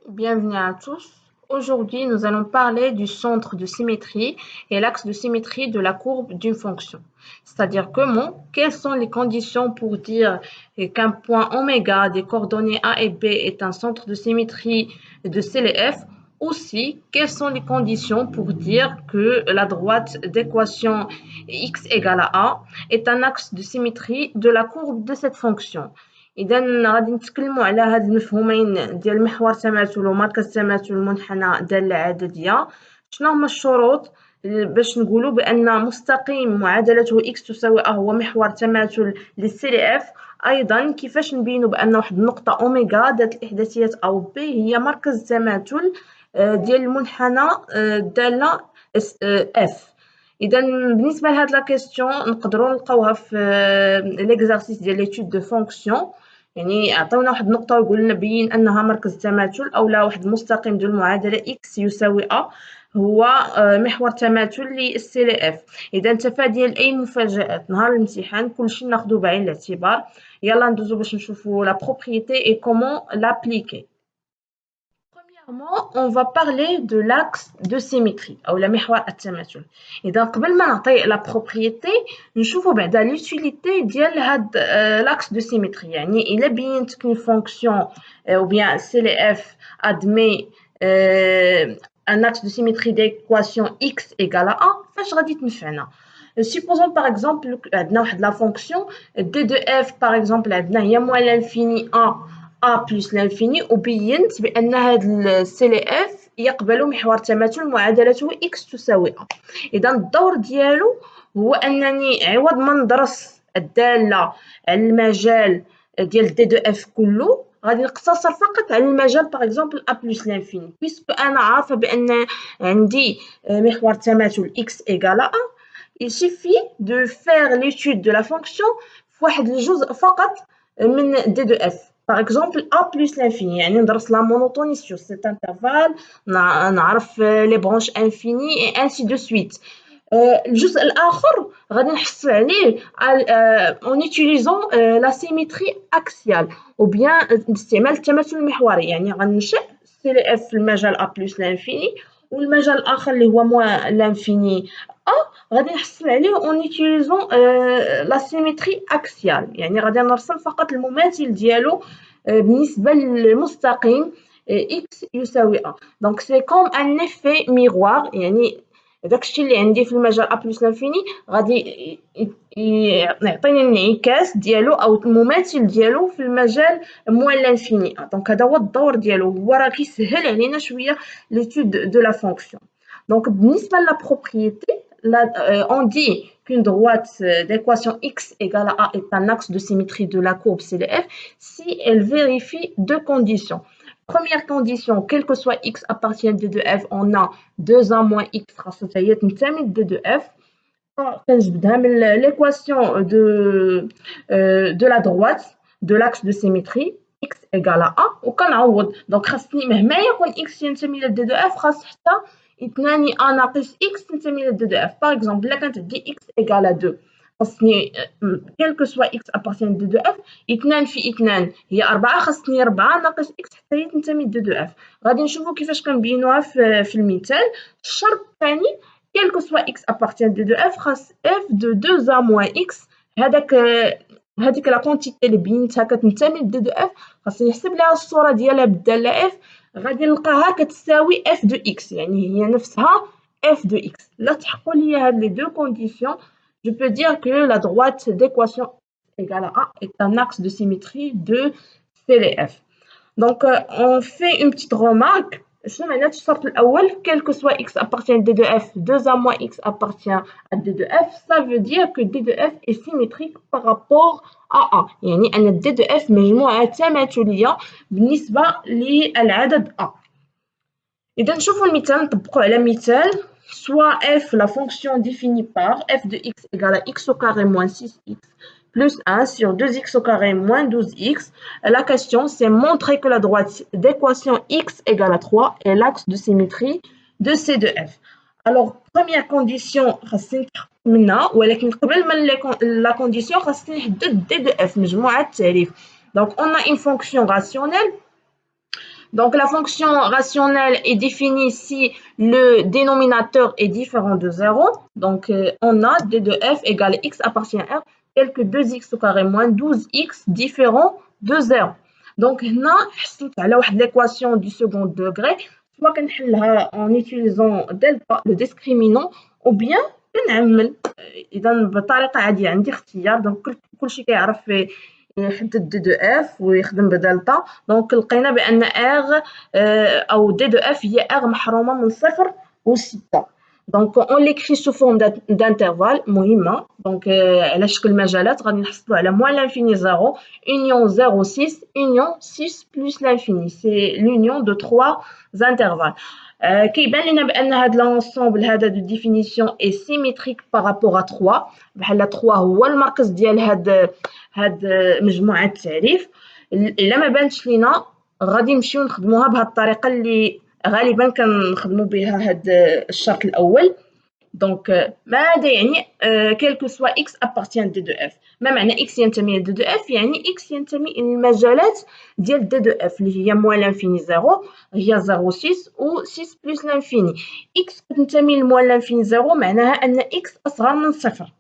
Bienvenue à tous. Aujourd'hui, nous allons parler du centre de symétrie et l'axe de symétrie de la courbe d'une fonction. C'est-à-dire quelles sont les conditions pour dire qu'un point oméga des coordonnées A et B est un centre de symétrie de C et F. Aussi, quelles sont les conditions pour dire que la droite d'équation x égale à A est un axe de symétrie de la courbe de cette fonction. إذا غادي نتكلموا على هاد المفهومين ديال محور التماثل ومركز التماثل المنحنى دالة عددية. شنو هما الشروط باش نقولوا بأن مستقيم معادلته x تساوي a هو محور تماثل للسي ل اف. أيضا كيفاش نبينوا بأن واحد النقطة أوميغا ذات الإحداثيات أ و ب هي مركز التماثل ديال المنحنى دالة اف. إذا بالنسبة لهاد لا كيسيون نقدروا نلقاوها في ليكزارسيس ديال ليتود دو فونكسيون. يعني عطيونا واحد النقطة ويقول لنا بين أنها مركز التماثل أو لا واحد المستقيم ديال المعادلة x يساوي a هو محور تماثل للسي ل اف. إذا تفاديا لأي مفاجآت نهار الامتحان كلشي ناخدو بعين الاعتبار. يلا ندوزو باش نشوفو la propriété et comment l'appliquer. Premièrement, on va parler de l'axe de symétrie ou la محور التماثل. إذا قبل ما نعطي la propriété نشوفوا بعدا l'utilité ديال هاد l'axe de symétrie. يعني إلا بينت qu'une fonction ou bien CLF admet un axe de symétrie d'équation x égale à 1 فاش غادي تنفعنا. Supposons par exemple عندنا واحد la fonction d de f par exemple عندنا هي moins l'infini a plus l'infini وبينت بأن هاد السي ل اف يقبل محور تماثل معادلته x تساوي a. إذا الدور ديالو هو أنني عوض ما ندرس الدالة على المجال ديال دي دو اف كله غادي نقتصر فقط على المجال باغ اكزومبل a plus l'infini puisque أنا عارفة بأن عندي محور تماثل x égale à a. Il suffit de faire l'étude de la fonction في واحد الجزء فقط من d de f. Par exemple, a plus l'infini, يعني ندرس la monotonie sur cet intervalle, نعرف les branches infinies et ainsi de suite. الجزء الآخر غادي نحصل عليه en utilisant la symétrie axiale ou bien باستعمال التماثل المحوري. يعني غننشئ سي ل اف في المجال a plus l'infini والمجال الآخر اللي هو moins l'infini a غادي نحصل عليه en utilisant la symétrie axiale. يعني غادي نرسم فقط المماثل ديالو بالنسبة للمستقيم x يساوي a. Donc c'est comme un effet miroir. يعني داكشي اللي عندي في المجال a plus l'infini غادي يعطيني الانعكاس ديالو أو المماثل ديالو في المجال moins l'infini. Donc هذا هو الدور ديالو، هو راه كيسهل علينا شوية l'étude de la fonction. Donc بالنسبة لا propriété on dit qu'une droite d'équation x égale à a est un axe de symétrie de la courbe CLF si elle vérifie deux conditions. Première condition, quel que soit x appartient d de f, on a 2a moins x خاصها هي تنتمي ل d de f. كنجبدها من l'équation de la droite de l'axe de symétrie x égale à a وكنعوض. دونك خاصني مهما يكون x ينتمي ل d de f خاص حتى 2 a ناقص x تنتمي ل d de f. باغ اكزومبل الا كانت عندي x égale à 2 خاصني quel que soit x appartient d de f 2 في 2 هي 4 خاصني 4 ناقص x حتى هي تنتمي ل d de f. غادي نشوفوا كيفاش كنبينوها في المثال. الشرط الثاني quel que soit x appartient d de f خاص f de 2a moins x هذيك لا كونتيتي اللي بينتها كتنتمي ل d de f خاصني نحسب لها الصورة ديالها بالدالة f غادي نلقاها كتساوي f de x. يعني هي نفسها f de x. لا تحققوا لي هاد لي دو كونديسيون je peux dire que la droite d'équation égale à a est un axe de symétrie de CLF. Donc on fait une petite remarque. شنو معنات الشرط الأول quel que soit x appartient à d de f 2a moins x appartient à d de f. Ça veut dire que d de f est symétrique par rapport à a. يعني أن d de f مجموعة تماثلية بالنسبة للعدد a. إذا نشوفوا المثال نطبقوا على مثال. Soit f, la fonction définie par f de x égale à x au carré moins 6x plus 1 sur 2x au carré moins 12x. La question, c'est montrer que la droite d'équation x égale à 3 est l'axe de symétrie de C de f. Alors, première condition, خاصني نتحقق منها ولكن قبل من la condition خاصني نحدد d de f مجموعة التعريف. Donc, on a une fonction rationnelle. Donc, la fonction rationnelle est définie si le dénominateur est différent de 0. Donc, on a d de f égale x appartient à r, tel que 2x au carré moins 12x différent de 0. Donc, هنا حصلت على واحد l'équation du second degré. soit كنحلها en utilisant delta, le discriminant, ou bien كنعمل. إذا بطريقة عادية عندي اختيار. دونك كلشي كيعرف يحدد دي دو اف ويخدم بدلتا. دونك لقينا بان ار او دي دو اف هي ار محرومه من 0 و 6. دونك اون ليكري سو فورم دانترفال مهمه. دونك على شكل مجالات غادي نحصلوا على موان لانفيني 0 union 0 6 union 6 plus l'infini. C'est l'union de 3 intervalles. كيبان لنا بان هذا لونسومبل هذا دو ديفينيسيون اي سيميتريك بارابور ا 3. بحال 3 هو المركز ديال هاد مجموعه التعريف. الا ما بانتش لينا غادي نمشيو نخدموها بهاد الطريقه اللي غالبا كنخدموا بها هاد الشرط الاول. دونك ماذا يعني quel que soit x appartient d de f. ما معنى x ينتمي ل d de f؟ يعني x ينتمي الى المجالات ديال d de f اللي هي موان لانفيني 0 هي 0 6 و 6 بلس لانفيني. x تنتمي لموان لانفيني 0 معناها ان x اصغر من صفر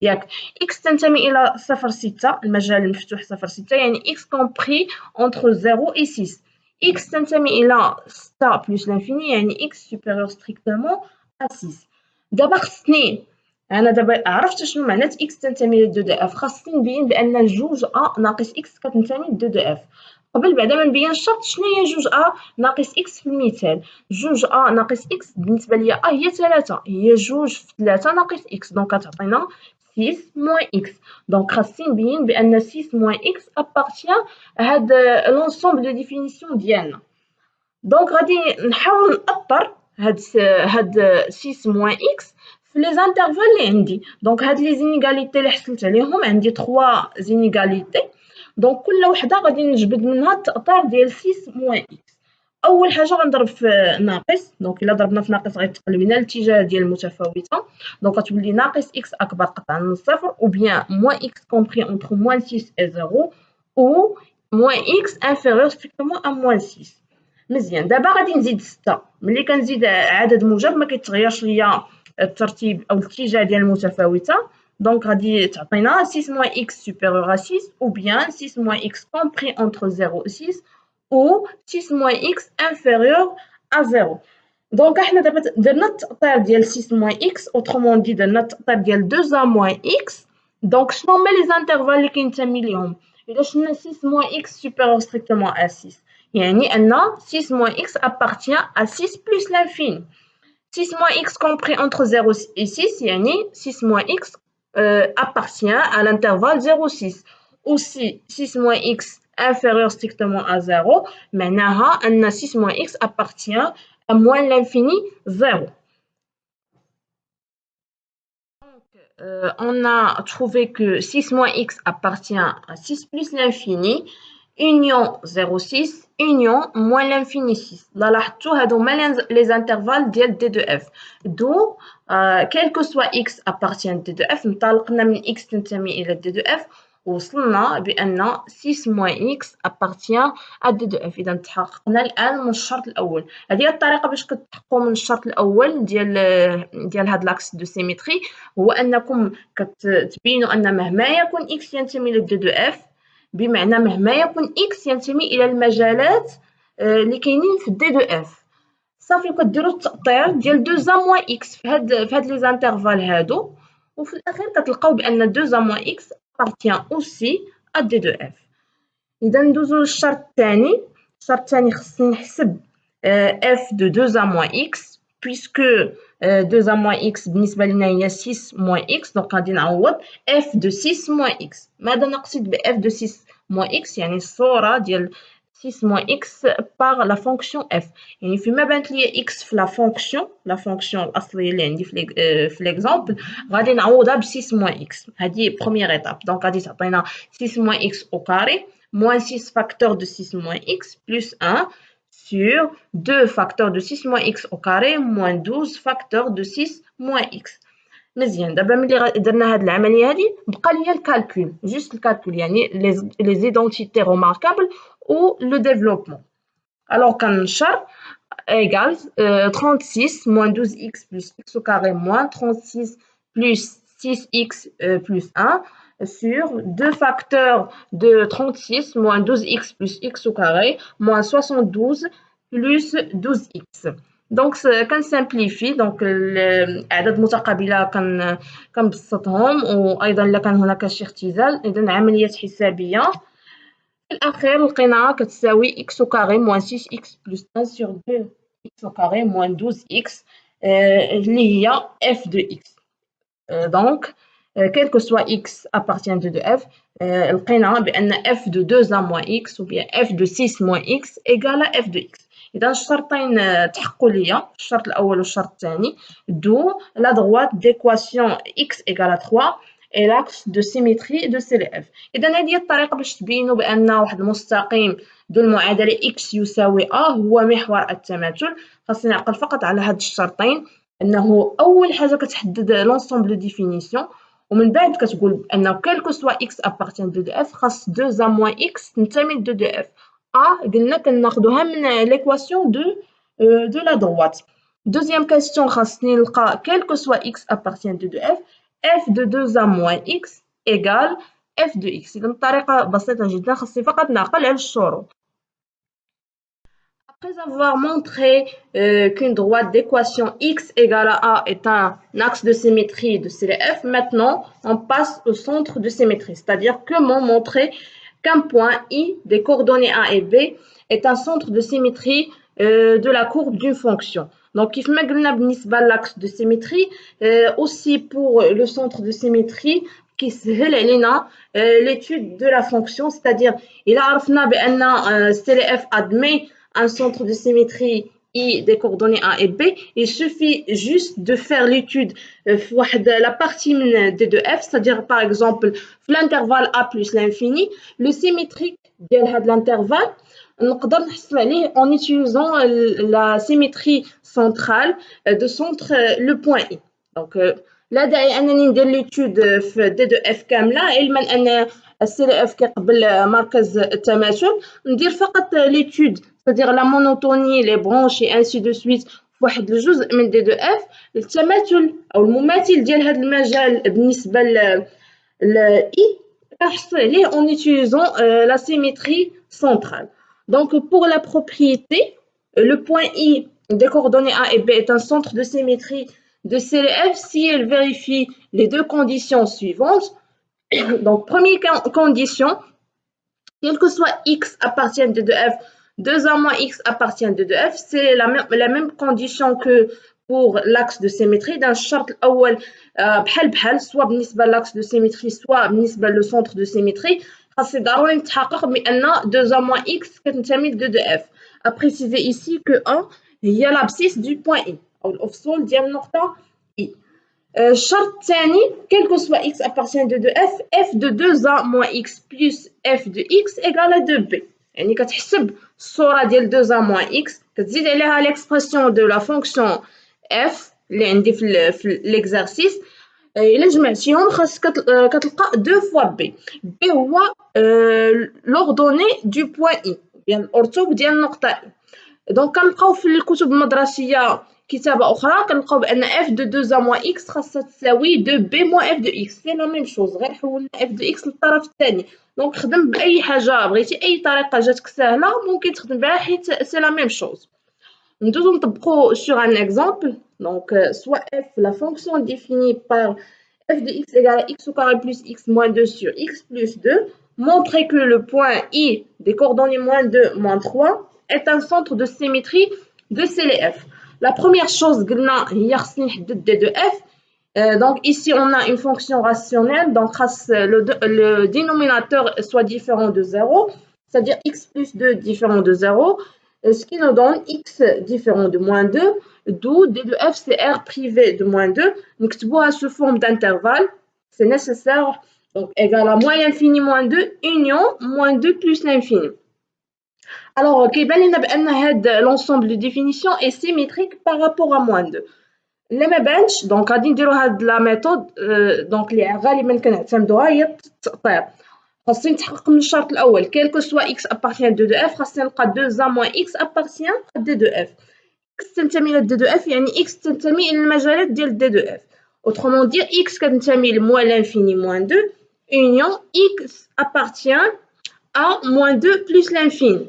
ياك. x تنتمي الى 0 6 المجال المفتوح 0 6 يعني x compris entre 0 et 6. x تنتمي الى 6 بلس لانفيني يعني x supérieur strictement à 6. دابا خصني انا دابا عرفت شنو معنات x تنتمي ل 2 دو اف. خاصني نبين بان جوج ا ناقص x كتنتمي ل 2 دو اف. قبل بعدا ما نبين الشرط شنو هي جوج ا ناقص x في المثال. جوج ا ناقص x بالنسبه ليا ا هي 3 هي جوج في 3 ناقص x. دونك غتعطينا 6 moins x. دونك خاصني نبين بان 6 moins x appartient هاد لونسومبل دو ديفينيسيون ديالنا. دونك غادي نحاول نأطر هاد 6 moins x في لي زانترفال اللي عندي. دونك هاد لي زينيغاليتي اللي حصلت عليهم عندي 3 زينيغاليتي. دونك كل وحده غادي نجبد منها التأطير ديال 6 moins x. اول حاجه غنضرب في ناقص. دونك الا ضربنا في ناقص غيتقلب لنا الاتجاه ديال المتفاوته. دونك غتولي ناقص x اكبر قطعا من صفر ou bien moins x compris entre moins 6 et 0 ou moins x inférieur strictement à moins 6. مزيان. دابا غادي نزيد 6. ملي كنزيد عدد موجب ما كيتغيرش ليا الترتيب او الاتجاه ديال المتفاوته. دونك غادي تعطينا 6 moins x supérieur à 6 ou bien 6 moins x compris entre 0 et 6 ou 6 moins x inférieur à 0. دونك احنا دابا درنا التأطير ديال 6 moins x autrement dit درنا التأطير ديال 2a moins x. دونك شنو هما لي زانترفال اللي كينتمي ليهم؟ الا شفنا 6 moins x supérieur strictement à 6 يعني أن 6 moins x appartient à 6 plus l'infini. 6 moins x compris entre 0 et 6 يعني 6 moins x appartient à l'intervalle 0-6. Aussi 6 moins x inférieur strictement à 0 معناها أن 6 moins x appartient à moins l'infini 0. On a trouvé que 6 moins x appartient à 6 plus l'infini union 0,6 union moins l'infini 6. Là لاحظتوا هادو هما les intervalles ديال d de f. d'où quel que soit x appartient d de f انطلقنا من x تنتمي إلى d de f ووصلنا بأن 6 moins x appartient à d de f. إذا تحققنا الآن من الشرط الأول. هذه هي الطريقة باش كتحققوا من الشرط الأول ديال هاد لاكس دو سيميتري. هو أنكم كتبينوا أن مهما يكون x ينتمي ل d de f بمعنى مهما يكون x ينتمي إلى المجالات اللي كاينين في d de f. صافي كديروا التأطير ديال 2a moins x في هاد لي زانترفال هادو وفي الأخير كتلقاو بأن 2a moins x appartient aussi à d de f. إذا ندوزو للشرط الثاني. الشرط الثاني خصني نحسب f de 2a moins x puisque 2a moins x بالنسبة لنا هي 6 moins x. دونك غادي نعوض f de 6 moins x. ماذا نقصد ب f de 6 moins x؟ يعني الصورة ديال 6 moins x par la fonction f. يعني فيما بانت لي x في la fonction الأصلية اللي عندي في l'exemple غادي نعوضها ب 6 moins x. هذه première étape. دونك غادي تعطينا 6 moins x au carré moins 6 facteur de 6 moins x plus 1 sur 2 facteurs de 6 moins x au carré moins 12 facteurs de 6 moins x. مزيان. دابا ملي درنا هاد العمليه هادي بقى ليا الكالكول جوست الكالكول يعني les identités remarquables ou le développement. Alors كنشر égale 36 moins 12x plus x au carré moins 36 plus 6x plus 1 sur 2 facteurs de 36 moins 12x plus x au carré moins 72 plus 12x. Donc كنسامبليفي دونك الاعداد المتقابله كنبسطهم، وايضا الا كان هناك شي اختزال اذا عمليات حسابيه. في الأخير لقيناها كتساوي x au carré moins 6x plus 1 sur 2x au carré moins 12x اللي هي f de x. Donc, quel que soit x appartient de f, لقينا بأن f de 2a moins x ou bien f de 6 moins x égale à f de x. إذا الشرطين تحققوا ليا، الشرط الأول والشرط الثاني، d'où la droite d'équation x égale à 3 et l'axe de symétrie de C de f. إذا هذه هي الطريقة باش تبينوا بأن واحد المستقيم ذو المعادلة x يساوي a هو محور التماثل. خاصني نعقل فقط على هاد الشرطين، أنه أول حاجة كتحدد لونسومبل ديفينيسيون، ومن بعد كتقول بأن كيل كو سوا إكس أبارتيان دو إف خاص 2 موان إكس تنتمي لدو دو إف. قلنا كناخدوها من ليكواسيون دو لا دروات. دوزيام كاستيون خاصني نلقى كيل كو سوا إكس أبارتيان دو إف إف دو 2 موان إكس إيكال إف دو إكس. إذا الطريقة بسيطة جدا، خاصني فقط نعقل على الشروط. Après avoir montré qu'une droite d'équation x égale à a est un axe de symétrie de CF, maintenant on passe au centre de symétrie, c'est-à-dire comment montrer qu'un point I des coordonnées A et B est un centre de symétrie de la courbe d'une fonction. Donc, كيف ما قلنا بالنسبة l'axe de symétrie, aussi pour le centre de symétrie, كيسهل علينا l'étude de la fonction, c'est-à-dire إلا عرفنا بأن CF admet un centre de symétrie I des coordonnées A et B, il suffit juste de faire l'étude la partie des deux F, c'est-à-dire par exemple l'intervalle A plus l'infini, le symétrique de l'intervalle, نقدر نحصل عليه en utilisant la symétrie centrale de centre le point I. Donc لا داعي انني ندير ليتود في دي دو اف كامله، علما ان السي دو اف كيقبل مركز التماثل، ندير فقط ليتود c'est-à-dire la monotonie, les branches et ainsi de suite في واحد الجزء من دي دو اف. التماثل او المماثل ديال هذا المجال بالنسبه ل اي كنحصل عليه en utilisant la symétrie centrale. Donc pour la propriété, le point I des coordonnées A et B est un centre de symétrie de CF si elle vérifie les deux conditions suivantes. Donc première condition, quel que soit x appartient de 2f, 2a moins x appartient de 2f, c'est la même condition que pour l'axe de symétrie. D'un chart الأول بحال بحال سواء بالنسبة l'axe de symétrie سواء بالنسبة le centre de symétrie، خاص ضروري نتحقق بأن 2a moins x كتنتمي ل 2f. À préciser ici que 1 هي l'abscisse du point I أو الأفصول ديال النقطة I. الشرط الثاني quel que soit x appartient de 2f, f de 2a moins x plus f de x égale à 2b. يعني كتحسب الصورة ديال 2a moins x كتزيد عليها l'expression de la fonction f اللي عندي في l'exercice. إلا جمعتيهم خاصك كتلقى 2 fois b. b هو l'ordonnée du point I، يعني الأرتوب ديال النقطة I. دونك كنلقاو في الكتب المدرسية كتابة أخرى كنلقاو بأن f de 2a moins x خاصها تساوي 2b moins f de x. سي لا ميم شوز، غير حولنا f de x للطرف الثاني. دونك خدم بأي حاجة بغيتي، أي طريقة جاتك ساهلة ممكن تخدم بها حيت سي لا ميم شوز. ندوزو نطبقو sur un exemple. Donc soit f, la fonction définie par f de x égale à x au carré plus x moins 2 sur x plus 2, montrer que le point I des coordonnées moins 2, moins 3 est un centre de symétrie de CF. La première chose, D de f. Donc ici, on a une fonction rationnelle, donc le dénominateur soit différent de 0, c'est-à-dire x plus 2 différent de 0, ce qui nous donne x différent de moins 2, d'où D de f c'est R privé de moins 2. نكتبوها sous forme d'intervalle, c'est nécessaire, donc égal à moins l'infini moins 2, union moins 2 plus l'infini. Alors, كيبان لنا بأن هذا l'ensemble de définition est symétrique par rapport à moins 2. اللي ما بانش دونك غادي نديرو هاد لا ميثود دونك اللي غالبا كنعتمدوها هي التأطير. خاصني نتحقق من الشرط الاول quel que soit x appartient à 2 de f خاصني نلقى 2a moins x appartient à d de f x تنتمي ل d de f يعني x تنتمي الى المجالات ديال d de f autrement dire x كتنتمي ل moins l'infini moins 2 union x appartient à moins 2 plus l'infini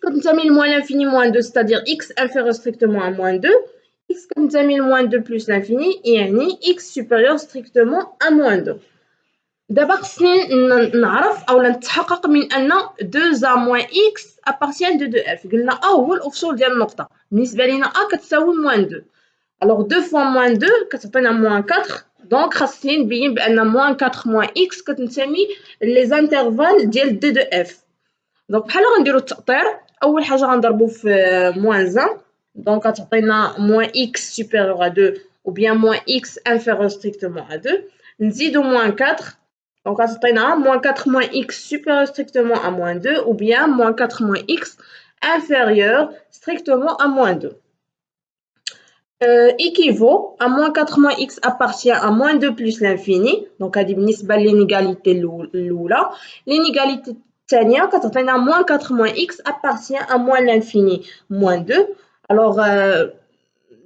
كتنتمي ل moins l'infini moins 2 c'est-à-dire x inférieur strictement à moins 2 x كتنتمي ل moins 2 plus l'infini يعني x supérieur strictement à moins 2 دابا خصني نعرف اولا نتحقق من ان 2a moins x appartient de 2f قلنا هو الافصول ديال النقطه بالنسبه لينا a كتساوي moins 2 alors 2 fois moins 2 كتعطينا moins 4 دونك خاصني نبين بان moins 4 moins x كتنتمي لي زانترفال ديال d de f دونك بحال غنديرو التأطير اول حاجه غنضربو في moins 1 دونك غتعطينا moins x supérieur à 2 ou bien moins x inférieur strictement à 2 نزيدو moins 4 donc غتعطينا moins 4 moins x supérieur strictement à moins 2 ou bien moins 4 moins x inférieur strictement à moins 2 équivaut à moins 4 moins x appartient à moins 2 plus l'infini donc هذه بالنسبه للانيغاليتي الاولى l'inégalité الثانيه كتعطينا moins 4 moins x appartient à moins l'infini moins 2 alors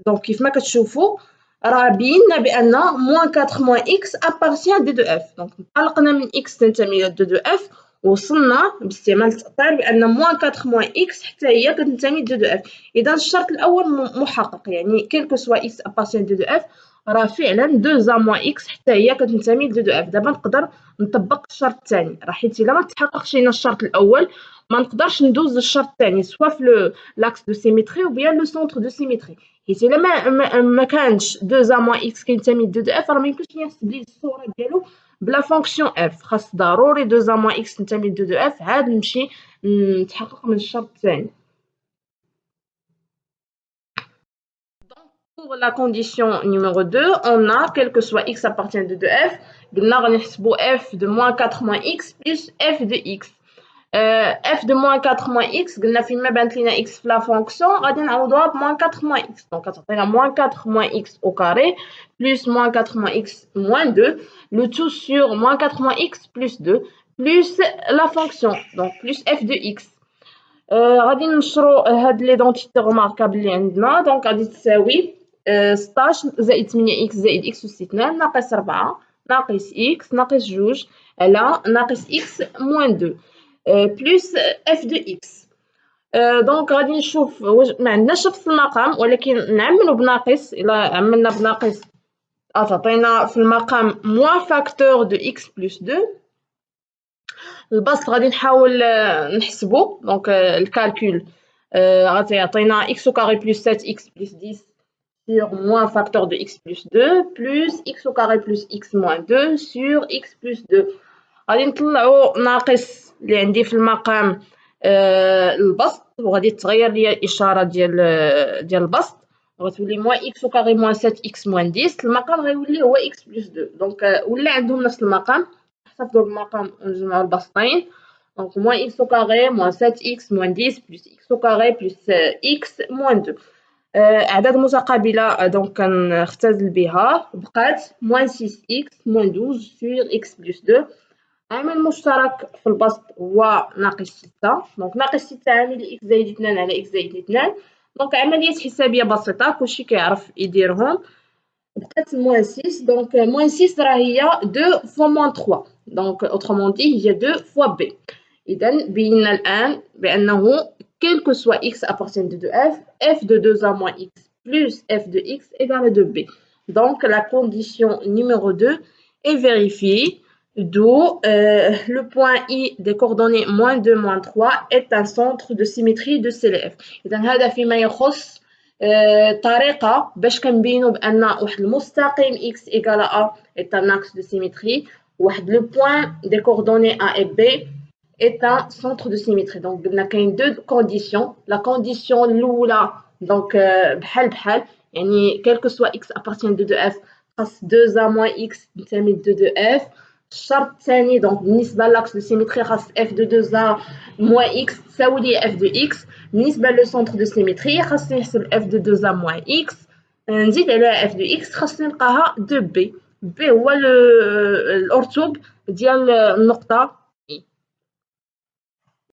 donc كيف ما كتشوفوا راه بينا بان moins 4 moins x appartient à d de f donc انطلقنا من x تنتمي ل d de f وصلنا باستعمال التأطير بان moins 4 moins x حتى هي كتنتمي ل d de f اذا الشرط الاول محقق يعني quel que soit x appartient à d de f راه فعلا 2a moins x حتى هي كتنتمي ل d de f دابا نقدر نطبق الشرط الثاني راه حيت الا ما تحققش لينا الشرط الاول ما نقدرش ندوز للشرط الثاني سوا في لاكس دو سيميتري ou bien le centre de symétrie حيت الا ما كانش 2a moins x كينتمي ل d de f راه ما يمكنش نحسب ليه الصوره ديالو بلا فونكسيون f خاص ضروري 2a moins x تنتمي ل d de f عاد نمشي نتحقق من الشرط الثاني. Pour la condition numéro 2, on a quel que soit x appartient de f, قلنا غنحسبوا f de moins 4 moins x plus f de x. f de moins 4 moins x قلنا فين ما بانت لينا x في لا فونكسيون غادي نعوضوها ب moins 4 moins x donc غتعطينا moins 4 moins x au carré plus moins 4 moins x moins 2 le tout sur moins 4 moins x plus 2 plus la fonction donc plus f de x. غادي نشرو هاد ليدونتيتي غماركابل اللي عندنا دونك غادي تساوي 16 زائد 8 x زائد x أس 2 ناقص 4 ناقص x ناقص 2 على ناقص x moins 2 بلس f de x. دونك غادي نشوف ما عندناش نفس المقام ولكن نعملو بناقص الا عملنا بناقص تعطينا في المقام موان فاكتور دو x بلس 2 البسط غادي نحاول نحسبو دونك الكالكول غادي يعطينا x au carré plus 7x plus 10 sur moins facteur de x plus 2 plus x au carré plus x moins 2 sur x plus 2 غادي نطلعو ناقص اللي عندي في المقام البسط وغادي تغير ليا الاشاره ديال البسط غتولي موان x au carré moins 7x moins 10 المقام غيولي هو x plus 2 دونك ولا عندهم نفس المقام نحتفظوا بالمقام ونجمعوا البسطين دونك moins x au carré moins 7x moins 10 plus x au carré plus x moins 2 اعداد متقابله دونك كنختزل بها بقات moins 6x moins 12 sur x plus 2 عامل مشترك في البسط هو ناقص 6 دونك ناقص 6 عامل x زائد 2 على x زائد 2 دونك عمليات حسابيه بسيطه كلشي كيعرف يديرهم بقات moins 6 دونك moins 6 راه هي 2 fois moins 3 دونك autrement dit هي 2 fois b اذا بينا الان بانه quel que soit x appartient de f, f de 2a moins x plus f de x égale à 2b. Donc la condition numéro 2 est vérifiée, d'où le point I des coordonnées moins 2, moins 3 est un centre de symétrie de CLF. إذا هذا فيما يخص طريقة باش كنبينو بأن واحد المستقيم x égale à a est un axe de symétrie, واحد le point des coordonnées a et b est un centre de symétrie. Donc, il y a deux conditions. La condition l'oula, donc, bhal, quel que soit x appartient de 2f, 2a moins x, نسمي 2 de f. الشرط الثاني donc بالنسبة لl'axe de symétrie خاص f de 2a moins x تساوي لي f de x. بالنسبة للسنتر دو سيميتري خاصني نحسب f de 2a moins x. نزيد عليها f de x خاصني نلقاها 2b. B هو الأرتب ديال النقطة